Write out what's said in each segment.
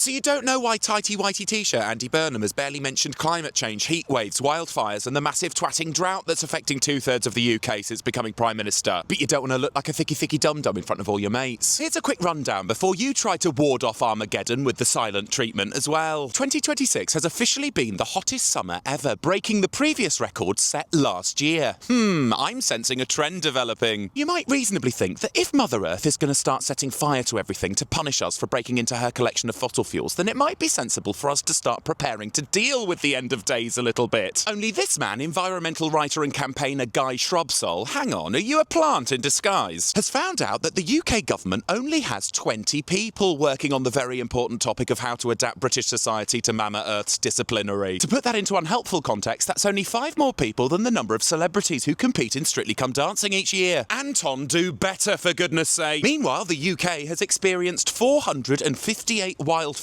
So you don't know why Tighty Whitey T-shirt Andy Burnham has barely mentioned climate change, heat waves, wildfires and the massive twatting drought that's affecting 2/3 of the UK since becoming Prime Minister. But you don't want to look like a thicky dum-dum in front of all your mates. Here's a quick rundown before you try to ward off Armageddon with the silent treatment as well. 2026 has officially been the hottest summer ever, breaking the previous record set last year. I'm sensing a trend developing. You might reasonably think that if Mother Earth is going to start setting fire to everything to punish us for breaking into her collection of fossil fuels, then it might be sensible for us to start preparing to deal with the end of days a little bit. Only this man, environmental writer and campaigner Guy Shrubsole, hang on, are you a plant in disguise, has found out that the UK government only has 20 people working on the very important topic of how to adapt British society to Mama Earth's disciplinary. To put that into unhelpful context, that's only 5 more people than the number of celebrities who compete in Strictly Come Dancing each year. Anton, do better, for goodness sake. Meanwhile, the UK has experienced 458 wildfires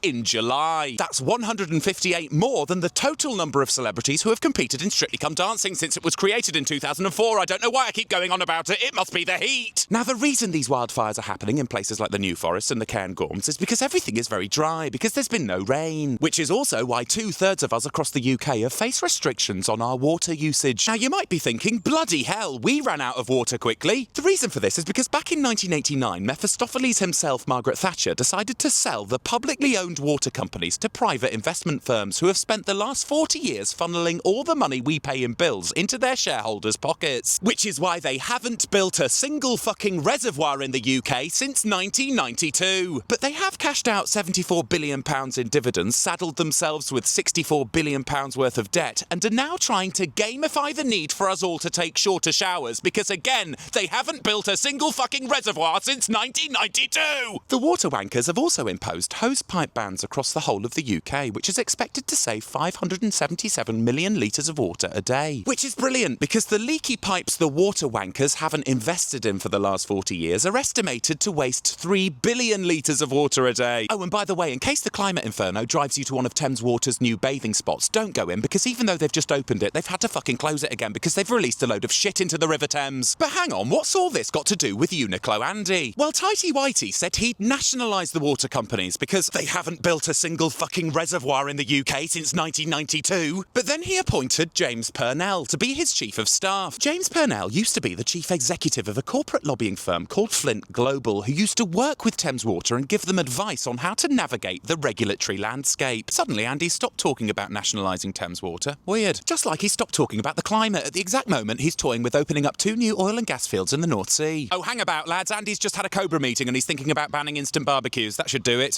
in July. That's 158 more than the total number of celebrities who have competed in Strictly Come Dancing since it was created in 2004. I don't know why I keep going on about it. It must be the heat. Now, the reason these wildfires are happening in places like the New Forest and the Cairngorms is because everything is very dry, because there's been no rain. Which is also why 2/3 of us across the UK have faced restrictions on our water usage. Now, you might be thinking, bloody hell, we ran out of water quickly. The reason for this is because back in 1989, Mephistopheles himself, Margaret Thatcher, decided to sell the publicly owned water companies to private investment firms who have spent the last 40 years funneling all the money we pay in bills into their shareholders' pockets. Which is why they haven't built a single fucking reservoir in the UK since 1992. But they have cashed out £74 billion in dividends, saddled themselves with £64 billion worth of debt, and are now trying to gamify the need for us all to take shorter showers because, again, they haven't built a single fucking reservoir since 1992! The water wankers have also imposed hosepipe bans across the whole of the UK, which is expected to save 577 million litres of water a day. Which is brilliant, because the leaky pipes the water wankers haven't invested in for the last 40 years are estimated to waste 3 billion litres of water a day. Oh, and by the way, in case the climate inferno drives you to one of Thames Water's new bathing spots, don't go in, because even though they've just opened it, they've had to fucking close it again because they've released a load of shit into the River Thames. But hang on, what's all this got to do with Uniqlo Andy? Well, Tighty Whitey said he'd nationalise the water companies because they haven't built a single fucking reservoir in the UK since 1992. But then he appointed James Purnell to be his chief of staff. James Purnell used to be the chief executive of a corporate lobbying firm called Flint Global, who used to work with Thames Water and give them advice on how to navigate the regulatory landscape. Suddenly, Andy stopped talking about nationalising Thames Water. Weird. Just like he stopped talking about the climate at the exact moment he's toying with opening up 2 new oil and gas fields in the North Sea. Oh, hang about, lads. Andy's just had a Cobra meeting and he's thinking about banning instant barbecues. That should do it.